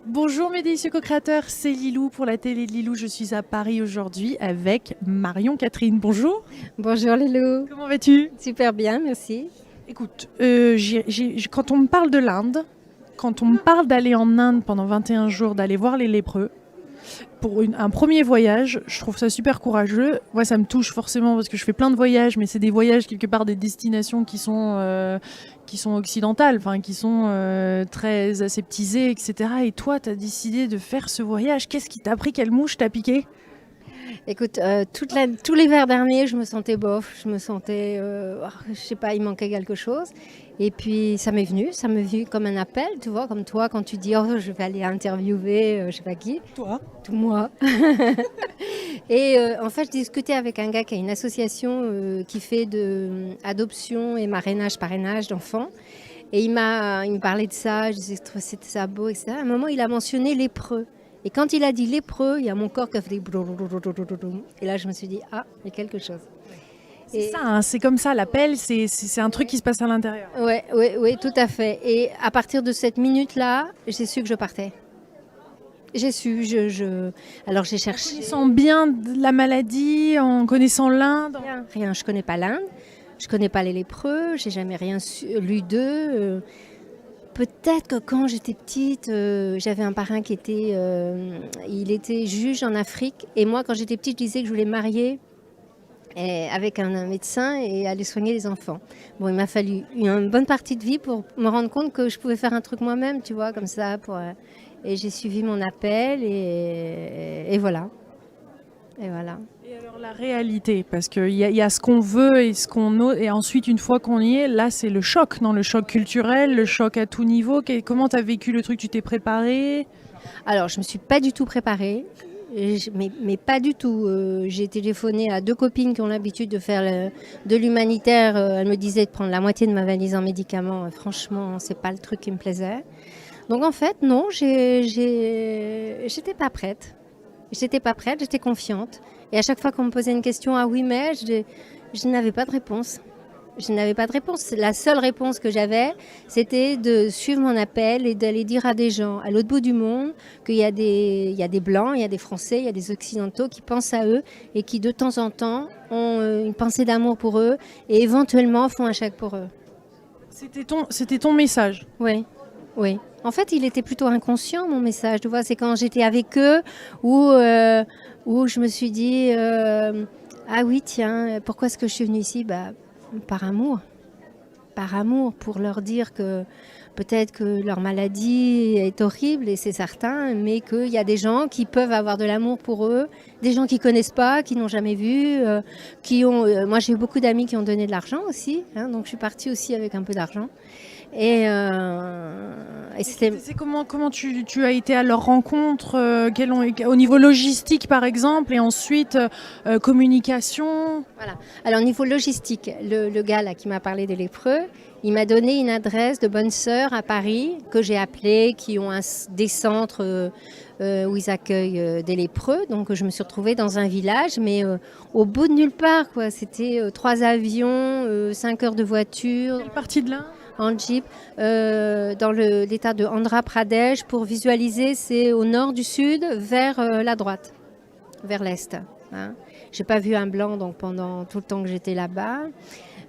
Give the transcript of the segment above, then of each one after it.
Bonjour mes délicieux co-créateurs, c'est Lilou pour la télé de Lilou. Je suis à Paris aujourd'hui avec Marion Catherine. Bonjour, Bonjour Lilou, comment vas-tu? super bien, merci. Écoute, quand on me parle de l'Inde, quand on me parle d'aller en Inde pendant 21 jours, d'aller voir les lépreux, pour un premier voyage, je trouve ça super courageux. Moi, ça me touche forcément parce que je fais plein de voyages, mais c'est des voyages quelque part des destinations qui sont occidentales, enfin qui sont très aseptisées, etc. Et toi, tu as décidé de faire ce voyage. Qu'est-ce qui t'a pris? Quelle mouche t'a piqué? Écoute, tout l'hiver dernier, je me sentais bof, je me sentais, je sais pas, il manquait quelque chose. Et puis ça m'est venu comme un appel, tu vois, comme toi quand tu dis, oh, je vais aller interviewer, je sais pas qui, Toi? tout moi. Et en fait, je discutais avec un gars qui a une association qui fait de adoption et marrainage, parrainage d'enfants. Et il me parlait de ça, je disais que c'était ça beau, etc. À un moment, il a mentionné lépreux. Et quand il a dit lépreux, il y a mon corps qui a fait des... Et là, je me suis dit, ah, il y a quelque chose. C'est ça, hein, c'est comme ça, l'appel, c'est un truc qui se passe à l'intérieur. Ouais, ouais, ouais, tout à fait. Et à partir de cette minute-là, j'ai su que je partais. J'ai su, alors j'ai En cherché. connaissant bien la maladie, en connaissant l'Inde. Rien, je connais pas l'Inde, je connais pas les lépreux, j'ai jamais rien lu d'eux. Peut-être que quand j'étais petite, j'avais un parrain qui était, il était juge en Afrique. Et moi, quand j'étais petite, je disais que je voulais me marier avec un médecin et aller soigner les enfants. Bon, il m'a fallu une bonne partie de vie pour me rendre compte que je pouvais faire un truc moi-même, tu vois, comme ça. Et j'ai suivi mon appel et voilà. Et voilà. Et alors la réalité, parce qu'il y a ce qu'on veut et ce qu'on ose, et ensuite une fois qu'on y est, là c'est le choc, non? Le choc culturel, le choc à tout niveau. Comment t'as vécu le truc? Tu t'es préparé? Alors, je me suis pas du tout préparée. Mais pas du tout. J'ai téléphoné à deux copines qui ont l'habitude de faire de l'humanitaire. Elles me disaient de prendre la moitié de ma valise en médicaments. Franchement, c'est pas le truc qui me plaisait. Donc en fait, non, j'étais pas prête. J'étais pas prête, j'étais confiante. Et à chaque fois qu'on me posait une question, ah oui, mais je n'avais pas de réponse. Je n'avais pas de réponse. La seule réponse que j'avais, c'était de suivre mon appel et d'aller dire à des gens à l'autre bout du monde qu'il il y a des Blancs, il y a des Français, il y a des Occidentaux qui pensent à eux et qui de temps en temps ont une pensée d'amour pour eux et éventuellement font un chèque pour eux. C'était ton message. Oui, oui. En fait, il était plutôt inconscient, mon message. Tu vois, c'est quand j'étais avec eux où je me suis dit, ah oui, tiens, pourquoi est-ce que je suis venue ici? Bah, par amour. Par amour, pour leur dire que peut-être que leur maladie est horrible, et c'est certain, mais qu'il y a des gens qui peuvent avoir de l'amour pour eux, des gens qui connaissent pas, qui n'ont jamais vu, qui ont... moi, j'ai eu beaucoup d'amis qui ont donné de l'argent aussi, hein, donc je suis partie aussi avec un peu d'argent. Et c'était... C'est comment tu as été à leur rencontre, au niveau logistique par exemple, et ensuite communication. Voilà. Alors, au niveau logistique, le gars là, qui m'a parlé des lépreux, il m'a donné une adresse de bonnes sœurs à Paris que j'ai appelées, qui ont des centres où ils accueillent des lépreux. Donc, je me suis retrouvée dans un village, mais au bout de nulle part, quoi. C'était 3 avions, 5 heures de voiture. Quelle partie de là? En jeep, dans l'état de Andhra Pradesh. Pour visualiser, c'est au nord du sud, vers la droite, vers l'est. Hein. J'ai pas vu un blanc donc pendant tout le temps que j'étais là-bas.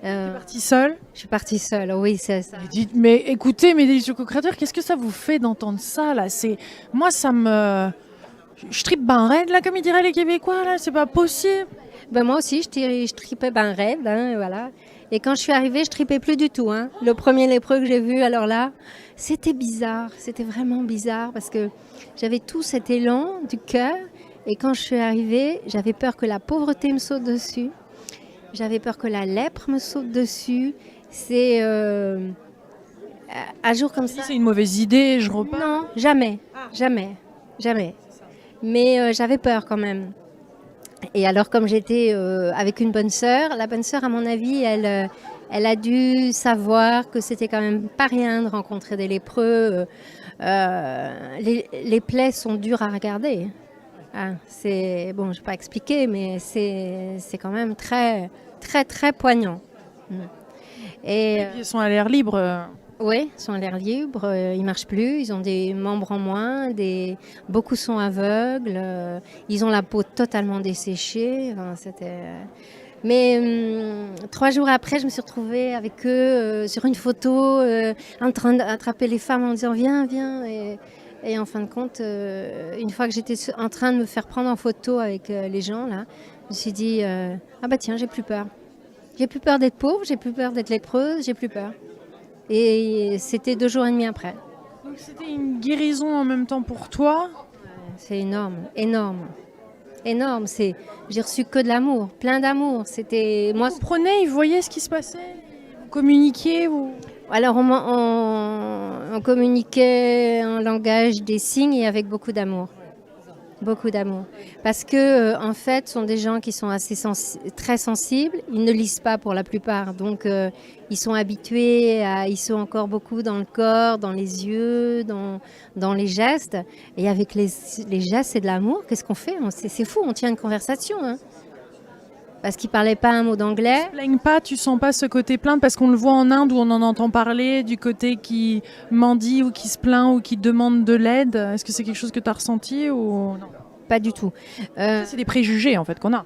Tu es partie seule? Je suis partie seule, oui, c'est ça. Mais écoutez, mes délicieux co-créateurs, qu'est-ce que ça vous fait d'entendre ça là? Moi, ça me... Je tripe ben raide là, comme ils diraient les Québécois là, c'est pas possible. Ben, moi aussi, je tripais ben rêve, hein, voilà. Et quand je suis arrivée, je tripais plus du tout. Hein. Le premier lépreux que j'ai vu, alors là, c'était bizarre, c'était vraiment bizarre parce que j'avais tout cet élan du cœur. Et quand je suis arrivée, j'avais peur que la pauvreté me saute dessus. J'avais peur que la lèpre me saute dessus. C'est un jour comme ça. C'est une mauvaise idée, je repars. Non, jamais, jamais, jamais. Mais j'avais peur quand même. Et alors, comme j'étais avec une bonne sœur, la bonne sœur, à mon avis, elle a dû savoir que c'était quand même pas rien de rencontrer des lépreux. Les plaies sont dures à regarder. Ah, c'est bon, je vais pas expliquer, mais c'est quand même très très très poignant. Et puis, ils sont à l'air libre. Oui, ils sont à l'air libre, ils marchent plus, ils ont des membres en moins, beaucoup sont aveugles, ils ont la peau totalement desséchée. Enfin, Mais 3 jours après, je me suis retrouvée avec eux sur une photo, en train d'attraper les femmes en disant viens, viens. Et en fin de compte, une fois que j'étais en train de me faire prendre en photo avec les gens, là, je me suis dit ah bah tiens, j'ai plus peur. J'ai plus peur d'être pauvre, j'ai plus peur d'être lépreuse, j'ai plus peur. Et c'était 2 jours et demi après. Donc c'était une guérison en même temps pour toi. C'est énorme, énorme, énorme. J'ai reçu que de l'amour, plein d'amour. C'était moi. Vous prenez, ils voyaient ce qui se passait, vous communiquiez, vous... Alors on communiquait en langage des signes et avec beaucoup d'amour. Beaucoup d'amour. Parce que, en fait, ce sont des gens qui sont très sensibles. Ils ne lisent pas pour la plupart. Donc, ils sont habitués ils sont encore beaucoup dans le corps, dans les yeux, dans les gestes. Et avec les gestes, c'est de l'amour. Qu'est-ce qu'on fait? C'est fou, on tient une conversation. Hein. Parce qu'ils ne parlaient pas un mot d'anglais. Ils ne se plaignent pas, tu sens pas ce côté plainte parce qu'on le voit en Inde où on en entend parler, du côté qui mendie ou qui se plaint ou qui demande de l'aide. Est-ce que c'est quelque chose que tu as ressenti ou non? Pas du tout. C'est des préjugés en fait qu'on a.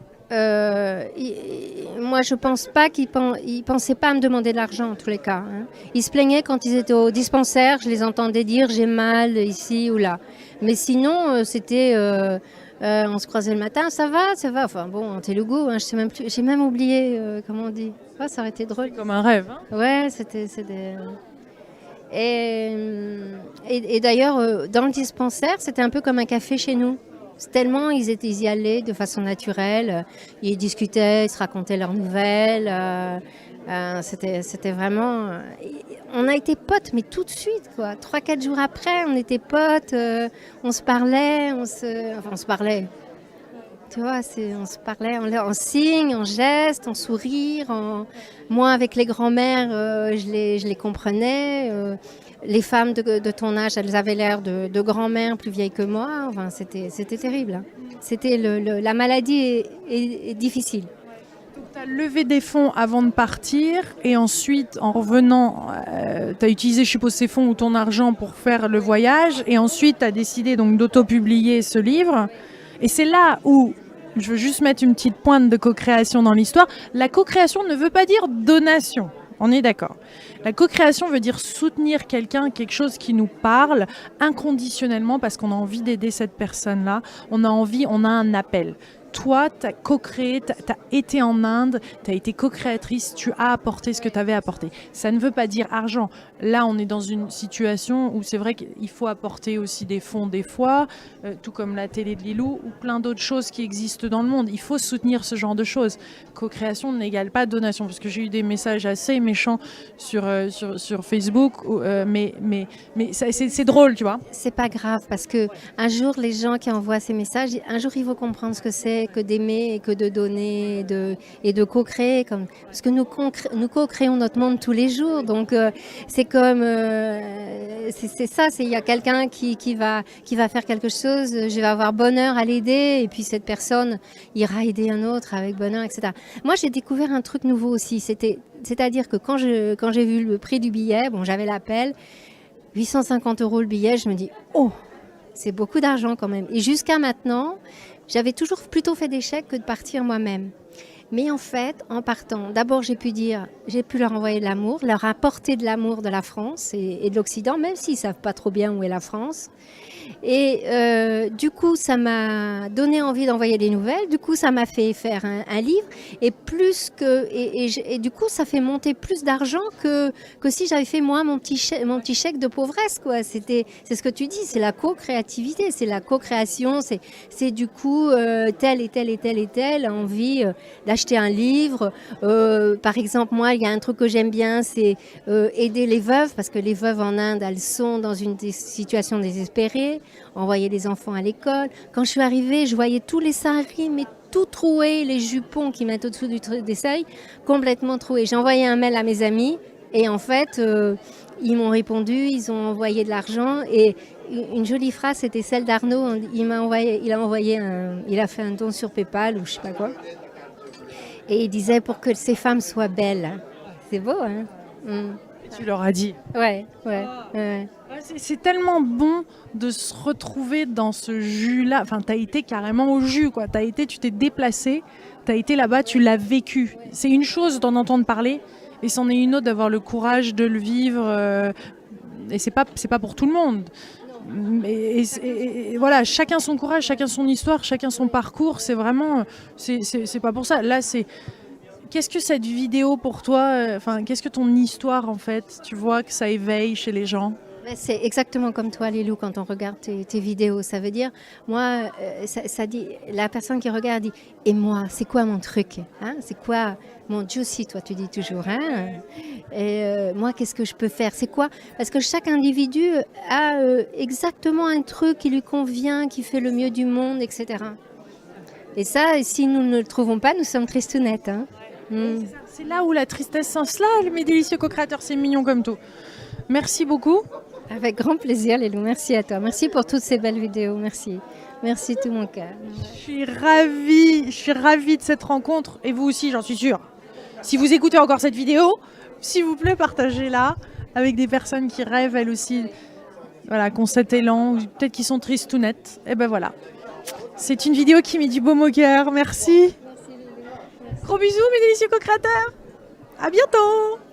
Moi, je pense pas qu'ils pensaient pas à me demander de l'argent en tous les cas. Hein. Ils se plaignaient quand ils étaient au dispensaire. Je les entendais dire j'ai mal ici ou là. Mais sinon, c'était on se croisait le matin, ça va. Enfin bon, en Telugu, hein, je sais même plus. J'ai même oublié comment on dit. Oh, ça aurait été drôle. C'est comme un rêve. Hein. Ouais, c'était. Et d'ailleurs, dans le dispensaire, c'était un peu comme un café chez nous. Tellement ils y allaient de façon naturelle. Ils discutaient, ils se racontaient leurs nouvelles. C'était vraiment... On a été potes, mais tout de suite, quoi. 3-4 jours après, on était potes. On se parlait, enfin, on se parlait. Tu vois, on se parlait en signes, en gestes, en sourires. Moi, avec les grands-mères, je les comprenais. Les femmes de ton âge, elles avaient l'air de grand-mères plus vieilles que moi. Enfin, c'était terrible. Hein. La maladie est difficile. Tu as levé des fonds avant de partir et ensuite, en revenant, tu as utilisé, je suppose, ces fonds ou ton argent pour faire le voyage. Et ensuite, tu as décidé donc d'auto-publier ce livre. Et c'est là où je veux juste mettre une petite pointe de co-création dans l'histoire. La co-création ne veut pas dire donation. On est d'accord. La co-création veut dire soutenir quelqu'un, quelque chose qui nous parle inconditionnellement parce qu'on a envie d'aider cette personne-là. On a un appel. Toi, tu as co-créé, tu as été en Inde, tu as été co-créatrice, tu as apporté ce que tu avais apporté. Ça ne veut pas dire argent. Là, on est dans une situation où c'est vrai qu'il faut apporter aussi des fonds des fois, tout comme la télé de Lilou ou plein d'autres choses qui existent dans le monde. Il faut soutenir ce genre de choses. Co-création n'égale pas donation, parce que j'ai eu des messages assez méchants sur Facebook, mais c'est drôle, tu vois. C'est pas grave, parce que un jour, les gens qui envoient ces messages, un jour, ils vont comprendre ce que c'est que d'aimer et que de donner et de co-créer. Parce que nous co-créons notre monde tous les jours. Donc, c'est comme... c'est ça, il y a quelqu'un qui va faire quelque chose, je vais avoir bonheur à l'aider, et puis cette personne ira aider un autre avec bonheur, etc. Moi, j'ai découvert un truc nouveau aussi. C'est-à-dire que quand j'ai vu le prix du billet, bon, j'avais l'appel, 850 € le billet, je me dis, oh, c'est beaucoup d'argent quand même. Et jusqu'à maintenant, j'avais toujours plutôt fait des chèques que de partir moi-même. Mais en fait, en partant, d'abord j'ai pu leur envoyer de l'amour, leur apporter de l'amour de la France et de l'Occident, même s'ils ne savent pas trop bien où est la France. Et du coup, ça m'a donné envie d'envoyer des nouvelles. Du coup, ça m'a fait faire un livre. Et du coup, ça fait monter plus d'argent que si j'avais fait moi mon petit chèque de pauvresse, quoi. C'est ce que tu dis, c'est la co-créativité, c'est la co-création. C'est du coup tel et tel et tel et tel a envie d'acheter un livre. Par exemple, moi, il y a un truc que j'aime bien, c'est aider les veuves, parce que les veuves en Inde, elles sont dans une situation désespérée. Envoyer les enfants à l'école. Quand je suis arrivée, je voyais tous les saris, mais tout troués, les jupons qui mettent au-dessous des seuils, complètement troués. J'ai envoyé un mail à mes amis et en fait, ils m'ont répondu, ils ont envoyé de l'argent et une jolie phrase, c'était celle d'Arnaud. Il a fait un don sur PayPal ou je sais pas quoi. Et il disait pour que ces femmes soient belles. C'est beau, hein? Tu leur as dit. Ouais. Ouais, c'est tellement bon de se retrouver dans ce jus-là. Enfin, t'as été carrément au jus, quoi. Tu t'es déplacé, t'as été là-bas, tu l'as vécu. C'est une chose d'en entendre parler, et c'en est une autre d'avoir le courage de le vivre. Et c'est pas pour tout le monde. Et voilà, chacun son courage, chacun son histoire, chacun son parcours. C'est vraiment, c'est pas pour ça. Là, c'est qu'est-ce que cette vidéo pour toi, qu'est-ce que ton histoire en fait, tu vois que ça éveille chez les gens? C'est exactement comme toi, Lilou, quand on regarde tes vidéos. Ça veut dire, moi, ça dit, la personne qui regarde dit, et moi, c'est quoi mon truc, hein? C'est quoi mon juicy, toi, tu dis toujours, hein? Et moi, qu'est-ce que je peux faire? C'est quoi? Parce que chaque individu a exactement un truc qui lui convient, qui fait le mieux du monde, etc. Et ça, si nous ne le trouvons pas, nous sommes tristounettes, hein? C'est là où la tristesse s'installe, mes délicieux co-créateurs, c'est mignon comme tout. Merci beaucoup. Avec grand plaisir, Lilou. Merci à toi. Merci pour toutes ces belles vidéos. Merci. Merci tout mon cœur. Je suis ravie de cette rencontre. Et vous aussi, j'en suis sûre. Si vous écoutez encore cette vidéo, s'il vous plaît, partagez-la avec des personnes qui rêvent, elles aussi, voilà, qui ont cet élan, ou peut-être qui sont tristounettes. Et ben voilà. C'est une vidéo qui met du baume au cœur. Merci. Merci Lilou. Gros bisous, mes délicieux co-créateurs. À bientôt.